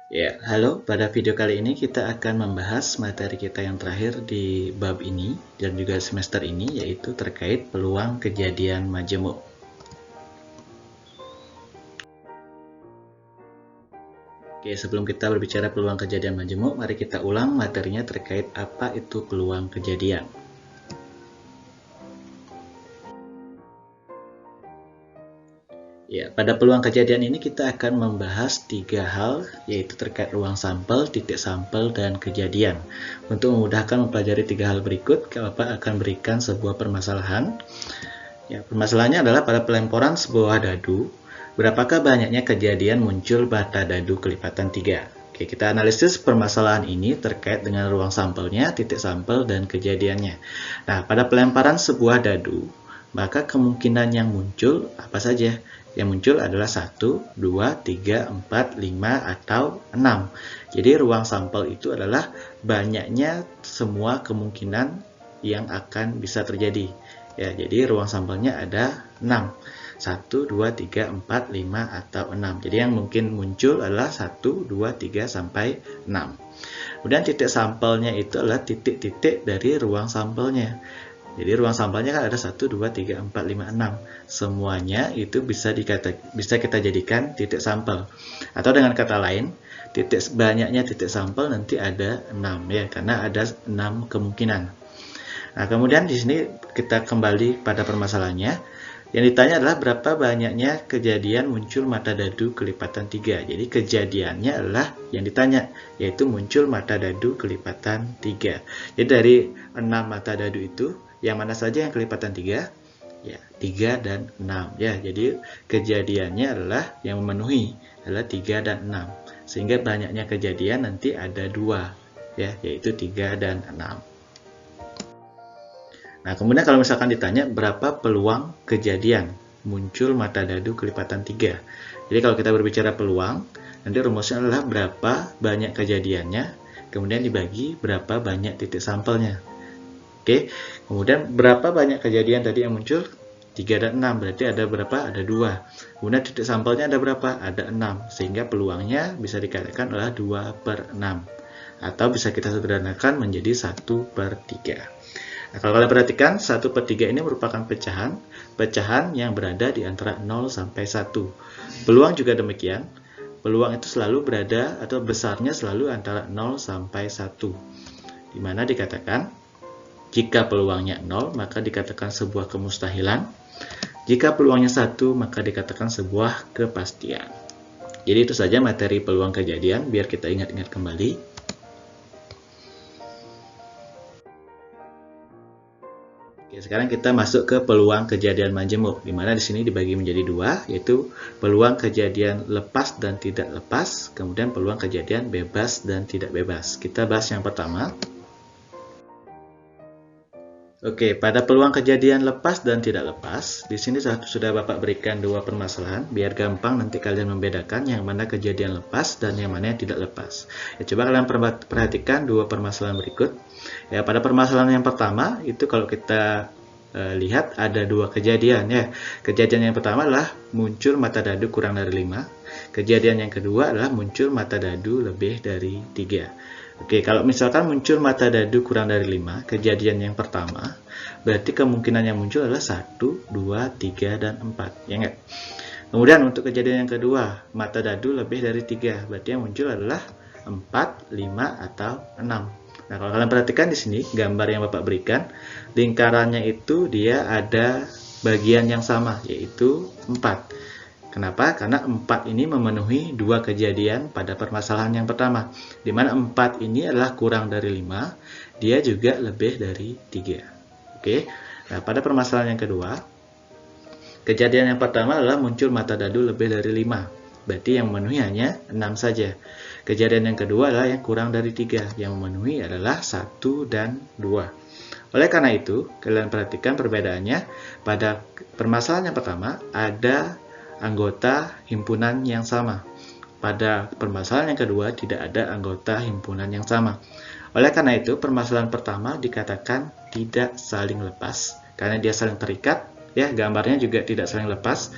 Ya, halo. Pada video kali ini kita akan membahas materi kita yang terakhir di bab ini dan juga semester ini, yaitu terkait peluang kejadian majemuk. Oke, sebelum kita berbicara peluang kejadian majemuk, mari kita ulang materinya terkait apa itu peluang kejadian. Ya, pada peluang kejadian ini kita akan membahas 3 hal, yaitu terkait ruang sampel, titik sampel, dan kejadian. Untuk memudahkan mempelajari 3 hal berikut, Bapak akan berikan sebuah permasalahan. Ya, permasalahannya adalah pada pelemporan sebuah dadu, berapakah banyaknya kejadian muncul mata dadu kelipatan 3? Oke, kita analisis permasalahan ini terkait dengan ruang sampelnya, titik sampel, dan kejadiannya. Nah, pada pelemparan sebuah dadu, maka kemungkinan yang muncul apa saja? Yang muncul adalah 1, 2, 3, 4, 5, atau 6. Jadi ruang sampel itu adalah banyaknya semua kemungkinan yang akan bisa terjadi. Ya, jadi ruang sampelnya ada 6. 1, 2, 3, 4, 5, atau 6. Jadi yang mungkin muncul adalah 1, 2, 3, sampai 6. Kemudian titik sampelnya itu adalah titik-titik dari ruang sampelnya. Jadi ruang sampelnya kan ada 1, 2, 3, 4, 5, 6. Semuanya itu bisa kita jadikan titik sampel. Atau dengan kata lain, banyaknya titik sampel nanti ada 6 ya, karena ada 6 kemungkinan. Nah, kemudian di sini kita kembali pada permasalahannya. Yang ditanya adalah berapa banyaknya kejadian muncul mata dadu kelipatan 3. Jadi kejadiannya adalah yang ditanya, yaitu muncul mata dadu kelipatan 3. Jadi dari 6 mata dadu itu, yang mana saja yang kelipatan 3? Ya, 3 dan 6. Ya, jadi kejadiannya adalah yang memenuhi adalah 3 dan 6. Sehingga banyaknya kejadian nanti ada 2, ya, yaitu 3 dan 6. Nah, kemudian kalau misalkan ditanya berapa peluang kejadian muncul mata dadu kelipatan 3. Jadi kalau kita berbicara peluang, nanti rumusnya adalah berapa banyak kejadiannya, kemudian dibagi berapa banyak titik sampelnya. Oke, kemudian berapa banyak kejadian tadi yang muncul? 3 dan 6, berarti ada berapa? Ada 2. Kemudian titik sampelnya ada berapa? Ada 6, sehingga peluangnya bisa dikatakan adalah 2/6. Atau bisa kita sederhanakan menjadi 1/3. Nah, kalau kalian perhatikan, 1/3 ini merupakan pecahan yang berada di antara 0 sampai 1. Peluang juga demikian. Peluang itu selalu berada atau besarnya selalu antara 0 sampai 1. Di mana dikatakan jika peluangnya 0, maka dikatakan sebuah kemustahilan. Jika peluangnya 1, maka dikatakan sebuah kepastian. Jadi itu saja materi peluang kejadian, biar kita ingat-ingat kembali. Oke, sekarang kita masuk ke peluang kejadian majemuk, di mana di sini dibagi menjadi 2, yaitu peluang kejadian lepas dan tidak lepas, kemudian peluang kejadian bebas dan tidak bebas. Kita bahas yang pertama. Oke, pada peluang kejadian lepas dan tidak lepas, di sini sudah Bapak berikan 2 permasalahan, biar gampang nanti kalian membedakan yang mana kejadian lepas dan yang mana yang tidak lepas. Ya, coba kalian perhatikan 2 permasalahan berikut. Ya, pada permasalahan yang pertama, itu kalau kita lihat ada 2 kejadian ya. Kejadian yang pertama adalah muncul mata dadu kurang dari 5. Kejadian yang kedua adalah muncul mata dadu lebih dari 3. Oke, kalau misalkan muncul mata dadu kurang dari 5, kejadian yang pertama, berarti kemungkinan yang muncul adalah 1, 2, 3, dan 4. Ya enggak? Kemudian untuk kejadian yang kedua, mata dadu lebih dari 3, berarti yang muncul adalah 4, 5, atau 6. Nah, kalau kalian perhatikan di sini, gambar yang Bapak berikan, lingkarannya itu dia ada bagian yang sama, yaitu 4. Kenapa? Karena 4 ini memenuhi 2 kejadian pada permasalahan yang pertama. Di mana 4 ini adalah kurang dari 5, dia juga lebih dari 3. Oke. Nah, pada permasalahan yang kedua, kejadian yang pertama adalah muncul mata dadu lebih dari 5. Berarti yang memenuhi hanya 6 saja. Kejadian yang kedua adalah yang kurang dari 3. Yang memenuhi adalah 1 dan 2. Oleh karena itu, kalian perhatikan perbedaannya. Pada permasalahan yang pertama, ada anggota himpunan yang sama. Pada permasalahan yang kedua tidak ada anggota himpunan yang sama. Oleh karena itu, permasalahan pertama dikatakan tidak saling lepas karena dia saling terikat, ya, gambarnya juga tidak saling lepas.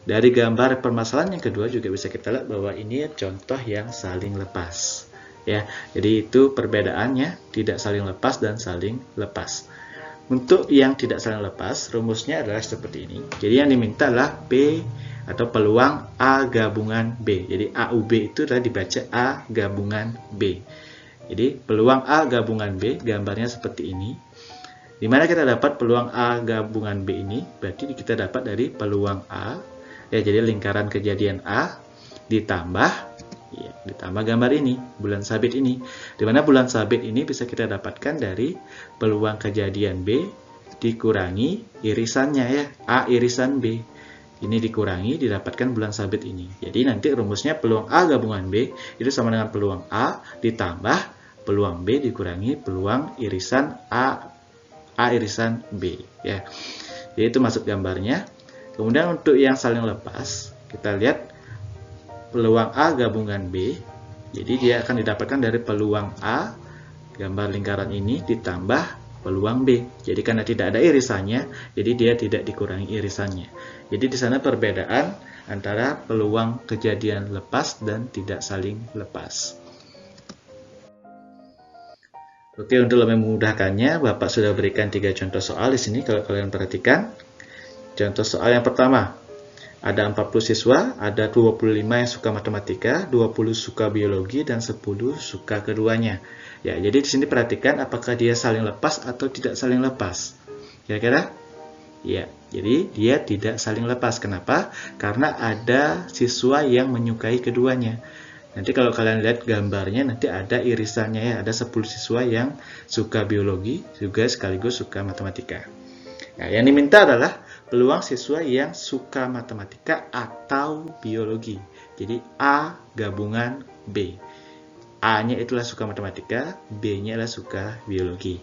Dari gambar permasalahan yang kedua juga bisa kita lihat bahwa ini contoh yang saling lepas. Ya, jadi itu perbedaannya, tidak saling lepas dan saling lepas. Untuk yang tidak saling lepas, rumusnya adalah seperti ini. Jadi yang diminta adalah P atau peluang A gabungan B. Jadi AUB itu adalah dibaca A gabungan B. Jadi peluang A gabungan B gambarnya seperti ini. Di mana kita dapat peluang A gabungan B ini? Berarti kita dapat dari peluang A, ya, jadi lingkaran kejadian A ditambah gambar ini, bulan sabit ini. Di mana bulan sabit ini bisa kita dapatkan dari peluang kejadian B dikurangi irisannya, ya, A irisan B. Ini dikurangi didapatkan bulan sabit ini. Jadi nanti rumusnya peluang A gabungan B itu sama dengan peluang A ditambah peluang B dikurangi peluang irisan A irisan B, ya. Jadi itu masuk gambarnya. Kemudian untuk yang saling lepas, kita lihat peluang A gabungan B. Jadi dia akan didapatkan dari peluang A, gambar lingkaran ini, ditambah peluang B. Jadi karena tidak ada irisannya, jadi dia tidak dikurangi irisannya. Jadi di sana perbedaan antara peluang kejadian lepas dan tidak saling lepas. Oke, untuk lebih memudahkannya, Bapak sudah berikan 3 contoh soal di sini. Kalau kalian perhatikan, contoh soal yang pertama, ada 40 siswa, ada 25 yang suka matematika, 20 suka biologi, dan 10 suka keduanya. Ya, jadi di sini perhatikan apakah dia saling lepas atau tidak saling lepas. Kira-kira? Ya, jadi dia tidak saling lepas. Kenapa? Karena ada siswa yang menyukai keduanya. Nanti kalau kalian lihat gambarnya, nanti ada irisannya, ya. Ada 10 siswa yang suka biologi, juga sekaligus suka matematika. Nah, yang diminta adalah peluang siswa yang suka matematika atau biologi. Jadi A gabungan B. A-nya itulah suka matematika, B-nya adalah suka biologi.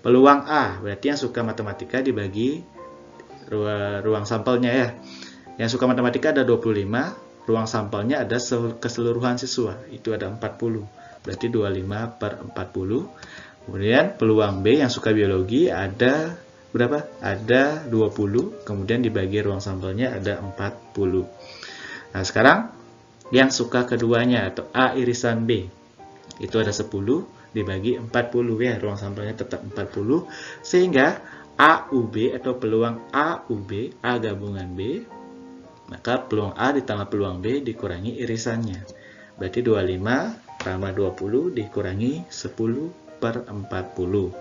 Peluang A, berarti yang suka matematika dibagi ruang sampelnya, ya. Yang suka matematika ada 25, ruang sampelnya ada keseluruhan siswa, itu ada 40. Berarti 25 per 40. Kemudian peluang B yang suka biologi ada berapa? Ada 20, kemudian dibagi ruang sampelnya ada 40. Nah, sekarang yang suka keduanya atau A irisan B, itu ada 10 dibagi 40, ya, ruang sampelnya tetap 40, sehingga AUB atau peluang AUB, A gabungan B, maka peluang A ditambah peluang B dikurangi irisannya. Berarti 25 tambah 20 dikurangi 10 per 40.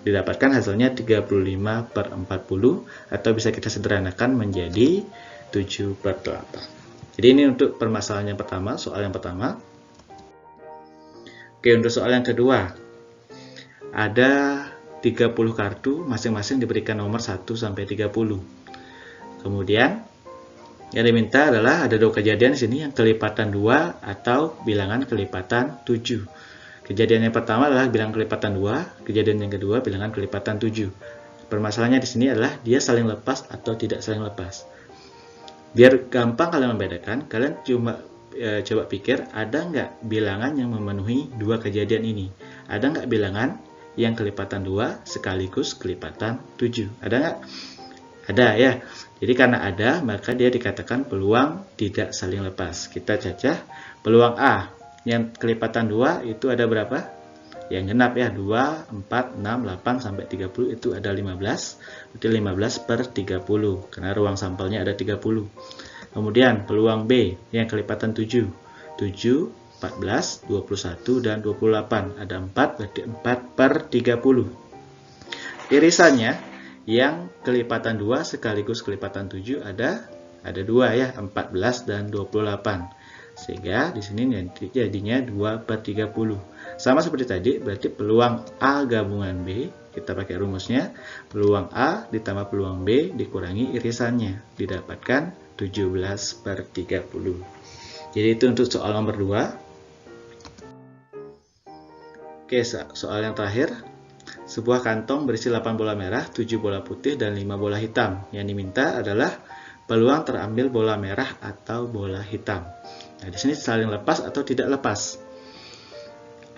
Didapatkan hasilnya 35 per 40, atau bisa kita sederhanakan menjadi 7 per 8. Jadi ini untuk permasalahan yang pertama, soal yang pertama. Oke, untuk soal yang kedua. Ada 30 kartu, masing-masing diberikan nomor 1 sampai 30. Kemudian yang diminta adalah ada 2 kejadian di sini, yang kelipatan 2 atau bilangan kelipatan 7. Kejadian yang pertama adalah bilangan kelipatan 2, kejadian yang kedua bilangan kelipatan 7. Permasalahannya di sini adalah dia saling lepas atau tidak saling lepas. Biar gampang kalian membedakan, kalian cuma coba pikir, ada nggak bilangan yang memenuhi 2 kejadian ini? Ada nggak bilangan yang kelipatan 2 sekaligus kelipatan 7? Ada nggak? Ada, ya. Jadi karena ada, maka dia dikatakan peluang tidak saling lepas. Kita cacah peluang A yang kelipatan 2 itu ada berapa? Yang genap, ya, 2, 4, 6, 8 sampai 30 itu ada 15. Berarti 15 per 30 karena ruang sampelnya ada 30. Kemudian peluang B yang kelipatan 7. 7, 14, 21 dan 28. Ada 4, berarti 4 per 30. Irisannya yang kelipatan 2 sekaligus kelipatan 7 ada 2, ya, 14 dan 28. Sehingga di sini nanti jadinya 2 per 30. Sama seperti tadi, berarti peluang A gabungan B, kita pakai rumusnya, peluang A ditambah peluang B dikurangi irisannya, didapatkan 17 per 30. Jadi itu untuk soal nomor 2. Oke, soal yang terakhir. Sebuah kantong berisi 8 bola merah, 7 bola putih, dan 5 bola hitam. Yang diminta adalah peluang terambil bola merah atau bola hitam. Nah, di sini saling lepas atau tidak lepas.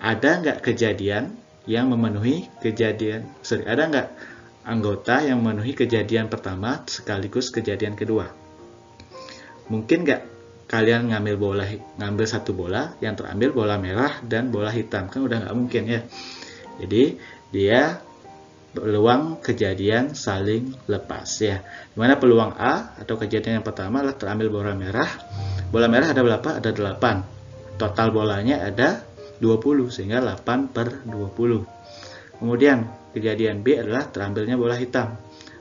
Ada nggak kejadian yang memenuhi ada nggak anggota yang memenuhi kejadian pertama sekaligus kejadian kedua? Mungkin nggak kalian ngambil satu bola, yang terambil bola merah dan bola hitam, kan udah nggak mungkin ya. Jadi dia peluang kejadian saling lepas ya. Dimana peluang A atau kejadian yang pertama adalah terambil bola merah. Bola merah ada berapa? Ada 8. Total bolanya ada 20, sehingga 8/20. Kemudian kejadian B adalah terambilnya bola hitam.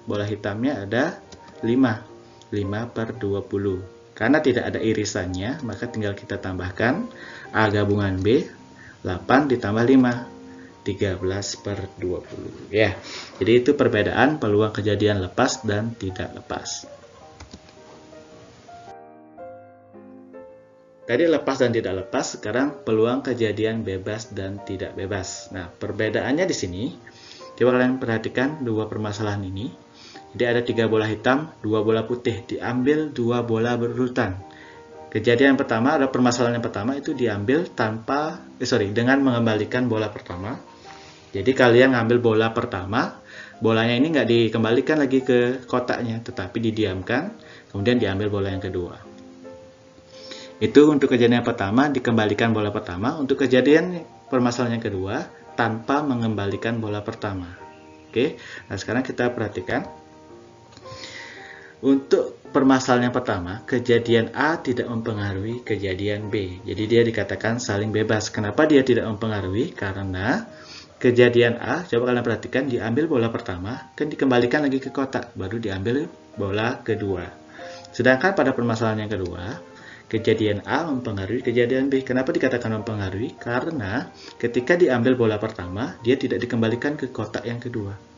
Bola hitamnya ada 5/20. Karena tidak ada irisannya, maka tinggal kita tambahkan A gabungan B, 8 ditambah 5, 13/20 ya. Jadi itu perbedaan peluang kejadian lepas dan tidak lepas. Tadi lepas dan tidak lepas, sekarang peluang kejadian bebas dan tidak bebas. Nah, perbedaannya di sini, coba kalian perhatikan dua permasalahan ini. Jadi ada 3 bola hitam, 2 bola putih, diambil 2 bola berurutan. Kejadian pertama ada permasalahan yang pertama itu diambil dengan mengembalikan bola pertama. Jadi kalian ngambil bola pertama, bolanya ini nggak dikembalikan lagi ke kotaknya, tetapi didiamkan, kemudian diambil bola yang kedua. Itu untuk kejadian yang pertama, dikembalikan bola pertama. Untuk kejadian permasalahan yang kedua, tanpa mengembalikan bola pertama. Oke, nah sekarang kita perhatikan. Untuk permasalahan yang pertama, kejadian A tidak mempengaruhi kejadian B. Jadi dia dikatakan saling bebas. Kenapa dia tidak mempengaruhi? Karena kejadian A, coba kalian perhatikan, diambil bola pertama, kan dikembalikan lagi ke kotak, baru diambil bola kedua. Sedangkan pada permasalahan yang kedua, kejadian A mempengaruhi kejadian B. Kenapa dikatakan mempengaruhi? Karena ketika diambil bola pertama, dia tidak dikembalikan ke kotak yang kedua.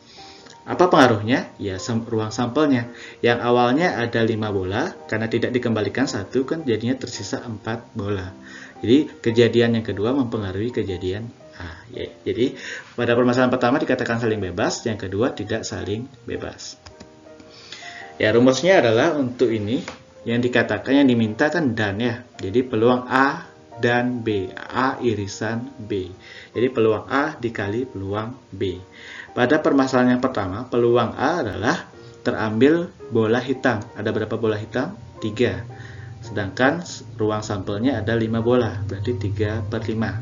Apa pengaruhnya? Ya, ruang sampelnya. Yang awalnya ada 5 bola, karena tidak dikembalikan 1, kan jadinya tersisa 4 bola. Jadi, kejadian yang kedua mempengaruhi kejadian A. Ya. Jadi, pada permasalahan pertama dikatakan saling bebas, yang kedua tidak saling bebas. Ya, rumusnya adalah untuk ini, yang diminta kan dan ya. Jadi, peluang A dan B. A irisan B. Jadi, peluang A dikali peluang B. Pada permasalahan yang pertama, peluang A adalah terambil bola hitam. Ada berapa bola hitam? 3. Sedangkan ruang sampelnya ada 5 bola, berarti 3/5.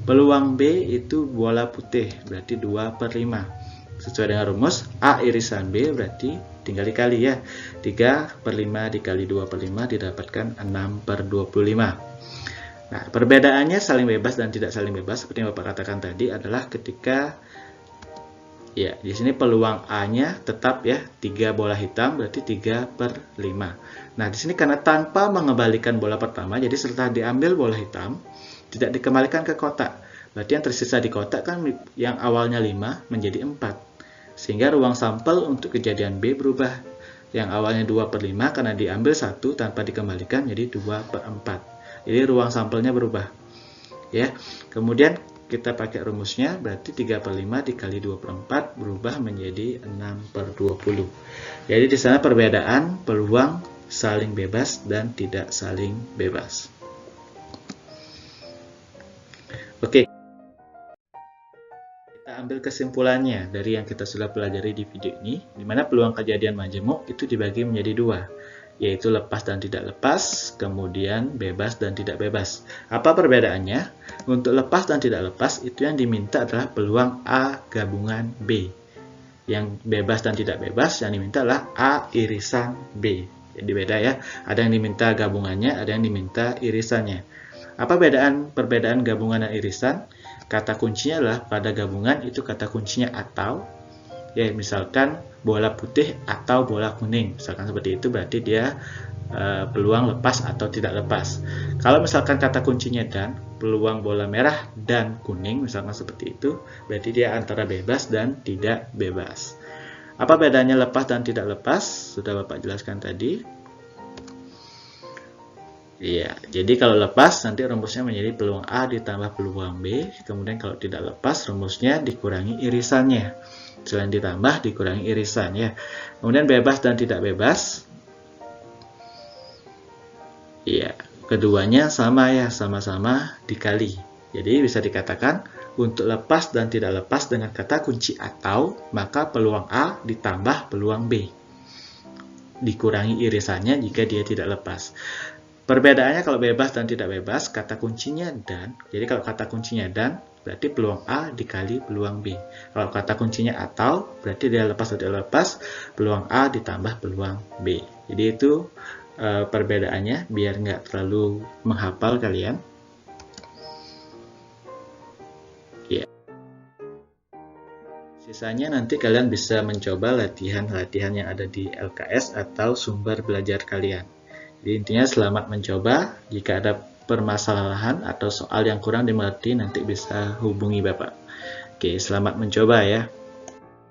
Peluang B itu bola putih, berarti 2/5. Sesuai dengan rumus, A irisan B berarti tinggal dikali ya. 3/5 dikali 2/5 didapatkan 6/25. Nah, perbedaannya saling bebas dan tidak saling bebas, seperti yang Bapak katakan tadi, adalah ketika ya, di sini peluang A-nya tetap ya 3 bola hitam berarti 3/5. Nah, di sini karena tanpa mengembalikan bola pertama, jadi setelah diambil bola hitam tidak dikembalikan ke kotak. Berarti yang tersisa di kotak kan yang awalnya 5 menjadi 4. Sehingga ruang sampel untuk kejadian B berubah. Yang awalnya 2/5 karena diambil 1 tanpa dikembalikan jadi 2/4. Jadi ruang sampelnya berubah. Ya. Kemudian kita pakai rumusnya, berarti 3/5 dikali 2/4 berubah menjadi 6/20. Jadi di sana perbedaan peluang saling bebas dan tidak saling bebas. Oke. Kita ambil kesimpulannya dari yang kita sudah pelajari di video ini, di mana peluang kejadian majemuk itu dibagi menjadi 2. Yaitu lepas dan tidak lepas, kemudian bebas dan tidak bebas. Apa perbedaannya? Untuk lepas dan tidak lepas, itu yang diminta adalah peluang A gabungan B. Yang bebas dan tidak bebas, yang diminta adalah A irisan B. Jadi beda ya, ada yang diminta gabungannya, ada yang diminta irisannya. Apa perbedaan gabungan dan irisan? Kata kuncinya adalah pada gabungan itu kata kuncinya atau. Ya, misalkan bola putih atau bola kuning, misalkan seperti itu, berarti dia peluang lepas atau tidak lepas. Kalau misalkan kata kuncinya dan, peluang bola merah dan kuning, misalkan seperti itu, berarti dia antara bebas dan tidak bebas. Apa bedanya lepas dan tidak lepas? Sudah Bapak jelaskan tadi. Iya, jadi kalau lepas nanti rumusnya menjadi peluang A ditambah peluang B, kemudian kalau tidak lepas rumusnya dikurangi irisannya. Selain ditambah dikurangi irisan ya. Kemudian bebas dan tidak bebas. Iya, keduanya sama ya, sama-sama dikali. Jadi bisa dikatakan untuk lepas dan tidak lepas dengan kata kunci atau, maka peluang A ditambah peluang B. dikurangi irisannya jika dia tidak lepas. Perbedaannya kalau bebas dan tidak bebas, kata kuncinya dan. Jadi kalau kata kuncinya dan, berarti peluang A dikali peluang B. Kalau kata kuncinya atau, berarti dia lepas atau tidak lepas, peluang A ditambah peluang B. Jadi itu perbedaannya, biar nggak terlalu menghafal kalian. Ya. Sisanya nanti kalian bisa mencoba latihan-latihan yang ada di LKS atau sumber belajar kalian. Jadi intinya selamat mencoba. Jika ada permasalahan atau soal yang kurang dimengerti, nanti bisa hubungi Bapak. Oke, selamat mencoba ya.